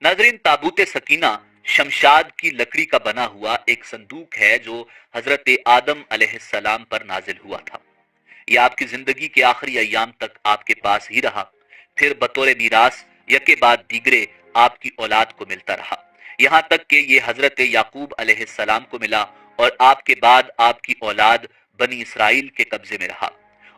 नाजरीन, ताबूत सकीना शमशाद की लकड़ी का बना हुआ एक संदूक है जो हजरत आदम अलैहिस्सलाम पर नाजिल हुआ था। ये आपकी जिंदगी के आखिरी अय्याम तक आपके पास ही रहा, फिर बतौर मीरास यके बाद दीगरे आपकी औलाद को मिलता रहा, यहाँ तक कि ये हजरत याकूब अलैहिस्सलाम को मिला और आपके बाद आपकी औलाद बनी इसराइल के कब्जे में रहा।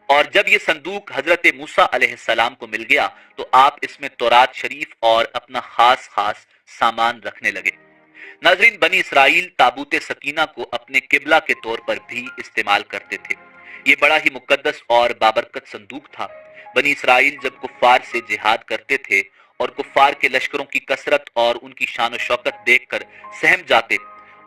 और जब ये संदूक हजरत मूसा अलैहिस्सलाम को मिल गया तो आप इसमें तौरात शरीफ और अपना खास खास सामान रखने लगे। नाजरीन, बनी इसराइल ताबूत सकीना को अपने किबला के तौर पर भी इस्तेमाल करते थे। ये बड़ा ही मुकद्दस और बाबरकत संदूक था। बनी इसराइल जब कुफ्फार से जिहाद करते थे और कुफ्फार के लश्करों की कसरत और उनकी शान शौकत देखकर सहम जाते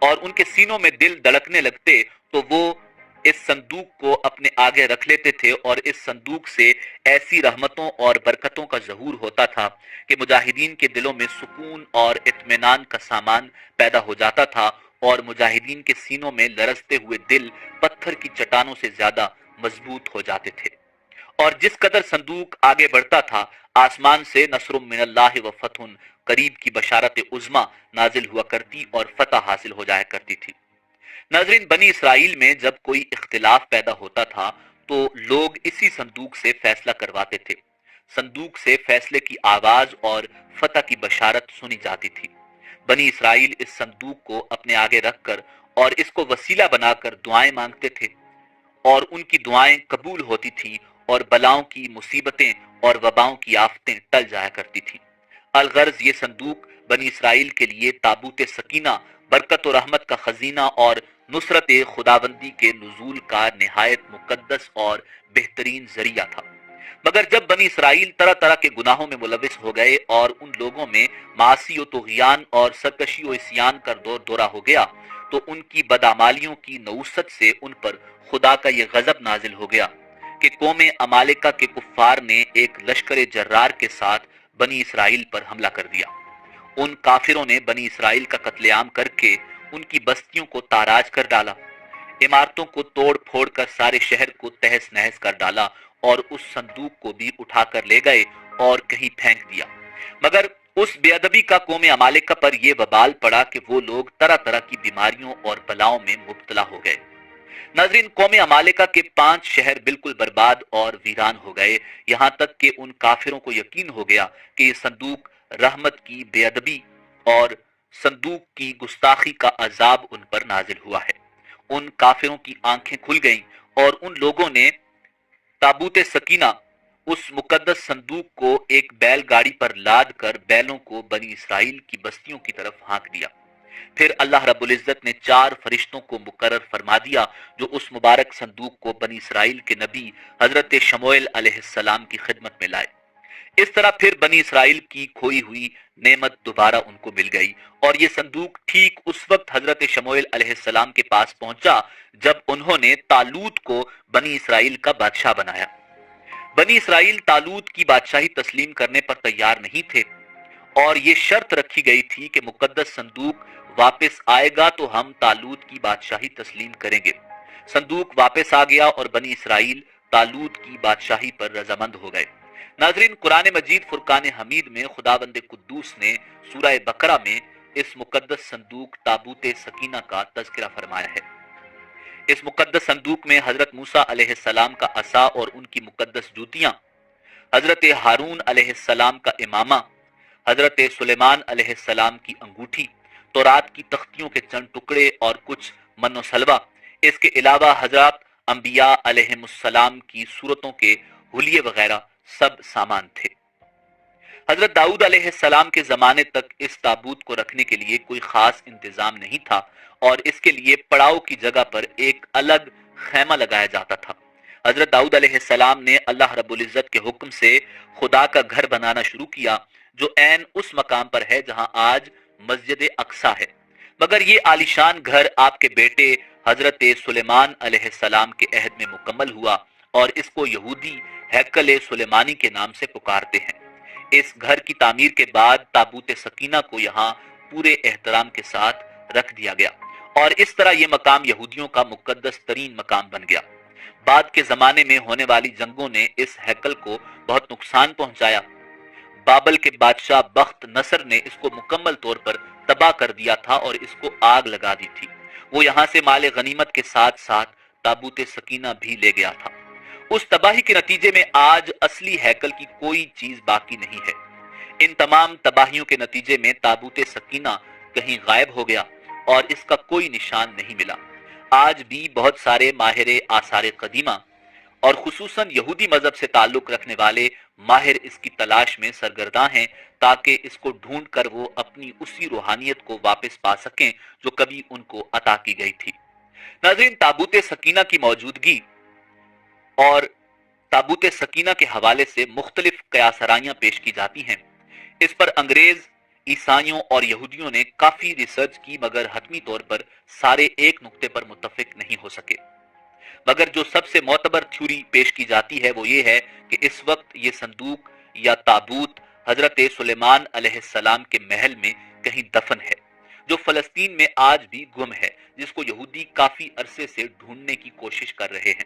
और उनके सीनों में दिल धड़कने लगते, तो वो इस संदूक को अपने आगे रख लेते थे और इस संदूक से ऐसी रहमतों और बरकतों का ज़हूर होता था कि मुजाहिदीन के दिलों में सुकून और इत्मीनान का सामान पैदा हो जाता था और मुजाहिदीन के सीनों में लरजते हुए दिल पत्थर की चट्टानों से ज्यादा मजबूत हो जाते थे। और जिस कदर संदूक आगे बढ़ता था, आसमान से नसरुम मिनल्लाहि व फतहुन करीब की बशारत उज़्मा नाजिल हुआ करती और फतह हासिल हो जाया करती थी। नाजरीन, बनी इसराइल में जब कोई इख्तिलाफ पैदा होता था तो लोग इसी संदूक से फैसला करवाते थे। संदूक से फैसले की आवाज और फतह की बशारत सुनी जाती थी। बनी इसराइल इस संदूक को अपने आगे रखकर और इसको वसीला बनाकर दुआएं मांगते थे और उनकी दुआएं कबूल होती थी और बलाओं की मुसीबतें और वबाओं की आफतें टल जाया करती थी। अलगर्ज ये संदूक बनी इसराइल के लिए ताबूत सकीना, बरकत और रहमत का खजीना और नुसरत खुदाबंदी के नुजूल का निहायत मुकद्दस और बेहतरीन जरिया था। मगर जब बनी इसराइल तरह तरह के गुनाहों में मुलविस हो गए और उन लोगों में मासी व तुग़यान और सरकशी व इस्यान का दौर दौरा हो गया, तो उनकी बदामालियों की नऊसत से उन पर खुदा का ये गजब नाजिल हो गया कि कौम अमालिका के कुफ्फार ने एक लश्कर जर्रार के साथ बनी इसराइल पर हमला कर दिया। उन काफिरों ने बनी इसराइल का कत्लेआम करके उनकी बस्तियों को ताराज कर डाला, इमारतों को तोड़ फोड़ कर सारे शहर को तहस नहस कर डाला और उस संदूक को भी उठाकर ले गए और कहीं फेंक दिया। मगर उस बेअदबी का कौम अमालिका पर यह वबाल पड़ा कि वो लोग तरह तरह की बीमारियों और बलाओं में मुब्तला हो गए। नाजरीन, कौम अमालिका के 5 शहर बिल्कुल बर्बाद और वीरान हो गए, यहाँ तक कि उन काफिरों को यकीन हो गया कि ये संदूक रहमत की बेअदबी और संदूक की गुस्ताखी का अजाब उन पर नाजिल हुआ है। उन काफिरों की आंखें खुल गईं और उन लोगों ने ताबूत सकीना, उस मुकद्दस संदूक को एक बैलगाड़ी पर लाद कर बैलों को बनी इसराइल की बस्तियों की तरफ हाँक दिया। फिर अल्लाह रब्बुल इज्जत ने 4 फरिश्तों को मुकर्रर फरमा दिया जो उस मुबारक संदूक को बनी इसराइल के नबी हजरत शमूएल अलैहिस्सलाम की खिदमत में लाए। इस तरह फिर बनी इसराइल की खोई हुई नेमत दोबारा उनको मिल गई और ये संदूक ठीक उस वक्त हजरत शमूएल अलैहिस्सलाम के पास पहुंचा जब उन्होंने तालूत को बनी इसराइल का बादशाह बनाया। बनी इसराइल तालूत की बादशाही तस्लीम करने पर तैयार नहीं थे और ये शर्त रखी गई थी कि मुकद्दस संदूक वापस आएगा तो हम तालूत की बादशाही तस्लीम करेंगे। संदूक वापस आ गया और बनी इसराइल तालूत की बादशाही पर रजामंद हो गए। नाजरीन, कुरान मजीद फुरकान हमीद में खुदाबंद कुद्दूस ने सूरह बकरा में इस मुकद्दस संदूक ताबूत सकीना का तज़किरा फरमाया है। इस मुकद्दस संदूक में हजरत मूसा अलैहिस्सलाम का असा और उनकी मुकद्दस जूतियां, हजरत हारून अलैहिस्सलाम का इमामा, हजरत सुलेमान अलैहिस्सलाम की अंगूठी, तौरात की तख्तियों के चंद टुकड़े और कुछ मन्नो सलवा, इसके अलावा हजरत अंबिया अलैहिमुस्सलाम की सूरतों के हुलिये वगैरह सब सामान थे। हजरत दाऊद अलैहिस्सलाम के जमाने तक इस ताबूत को रखने के लिए कोई खास इंतजाम नहीं था और इसके लिए पड़ाव की जगह पर एक अलग खैमा लगाया जाता था। हजरत दाऊद अलैहिस्सलाम ने अल्लाह रब्बुल इज्जत के हुक्म से खुदा का घर बनाना शुरू किया जो ऐन उस मकाम पर है जहां आज मस्जिद अक्सा है। मगर ये आलिशान घर आपके बेटे हजरत सुलेमान अलैहिस्सलाम के अहद में मुकम्मल हुआ और इसको यहूदी हैकल सुलेमानी के नाम से पुकारते हैं। इस घर की तामीर के बाद ताबूत सकीना को यहाँ पूरे एहतराम के साथ रख दिया गया और इस तरह ये मकाम यहूदियों का मुकद्दस तरीन मकाम बन गया। बाद के जमाने में होने वाली जंगों ने इस हैकल को बहुत नुकसान पहुंचाया। बाबल के बादशाह बख्त नसर ने इसको मुकम्मल तौर पर तबाह कर दिया था और इसको आग लगा दी थी। वो यहाँ से माल गनीमत के साथ साथ ताबूत सकीना भी ले गया था। उस तबाही के नतीजे में आज असली हैकल की कोई चीज बाकी नहीं है। इन तमाम तबाहियों के नतीजे में ताबूत सकीना कहीं गायब हो गया और इसका कोई निशान नहीं मिला। आज भी बहुत सारे माहिर आसार कदीमा और खुसूसन यहूदी मजहब से ताल्लुक रखने वाले माहिर इसकी तलाश में सरगर्दा हैं ताकि इसको ढूंढ कर वो अपनी उसी रूहानियत को वापस पा सकें जो कभी उनको अता की गई थी। नाज़रीन, ताबूत सकीना की मौजूदगी और ताबूत सकीना के हवाले से मुख्तलिफ कयासराइयां पेश की जाती हैं। इस पर अंग्रेज, ईसाइयों और यहूदियों ने काफी रिसर्च की, मगर हतमी तौर पर सारे एक नुक्ते पर मुत्तफिक नहीं हो सके। मगर जो सबसे मोतबर थ्योरी पेश की जाती है वो ये है कि इस वक्त ये संदूक या ताबूत हजरत सुलेमान अलैहिस्सलाम के महल में कहीं दफन है, जो फलस्तीन में आज भी गुम है, जिसको यहूदी काफी अरसे से ढूंढने की कोशिश कर रहे हैं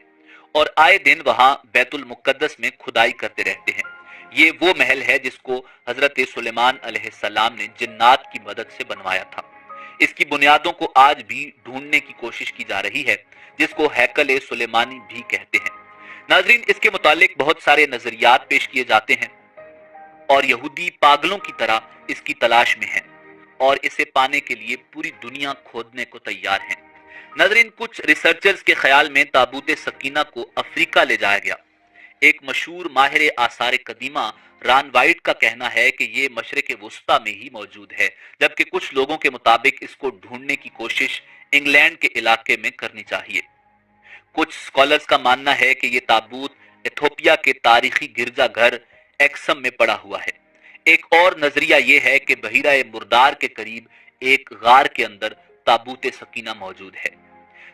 और आए दिन वहां बैतुल मुकद्दस में खुदाई करते रहते हैं। ये वो महल है जिसको हजरत सुलेमान अलैहिस्सलाम ने जिन्नात की मदद से बनवाया था। इसकी बुनियादों को आज भी ढूंढने की कोशिश की जा रही है, जिसको हैकल सुलेमानी भी कहते हैं। नाजरीन, इसके मुतालिक बहुत सारे नजरियात पेश किए जाते हैं और यहूदी पागलों की तरह इसकी तलाश में हैं और इसे पाने के लिए पूरी दुनिया खोदने को तैयार है। नाजरीन, कुछ रिसर्चर्स के ख्याल में ताबूत सकीना को अफ्रीका ले जाया गया। एक मशहूर माहिर आसार कदीमा रान वाइट का कहना है कि ये मशरिक वुस्ता में ही मौजूद है, जबकि कुछ लोगों के मुताबिक इसको ढूंढने की कोशिश इंग्लैंड के इलाके में करनी चाहिए। कुछ स्कॉलर्स का मानना है कि ये ताबूत इथोपिया के तारीखी गिरजाघर एक्सम में पड़ा हुआ है। एक और नजरिया ये है कि बहीरा मुर्दार के करीब एक गार के अंदर ताबूत सकीना मौजूद है।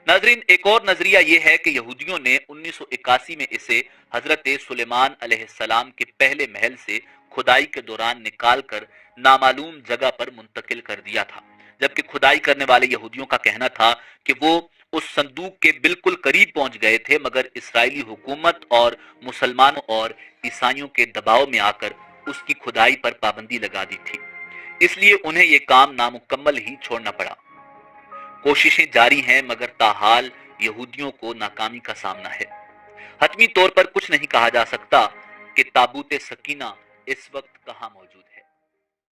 नाजरीन, एक और नजरिया ये है कि यहूदियों ने 1981 में इसे हजरत सुलेमान अलैहिस्सलाम के पहले महल से खुदाई के दौरान निकाल कर नामालूम जगह पर मुंतकिल कर दिया था, जबकि खुदाई करने वाले यहूदियों का कहना था कि वो उस संदूक के बिल्कुल करीब पहुंच गए थे, मगर इस्राएली हुकूमत और मुसलमानों और ईसाइयों के दबाव में आकर उसकी खुदाई पर पाबंदी लगा दी थी, इसलिए उन्हें ये काम नामुकम्मल ही छोड़ना पड़ा। कोशिशें जारी हैं, मगर ताहाल यहूदियों को नाकामी का सामना है। हतमी तौर पर कुछ नहीं कहा जा सकता कि ताबूत सकीना इस वक्त कहां मौजूद है।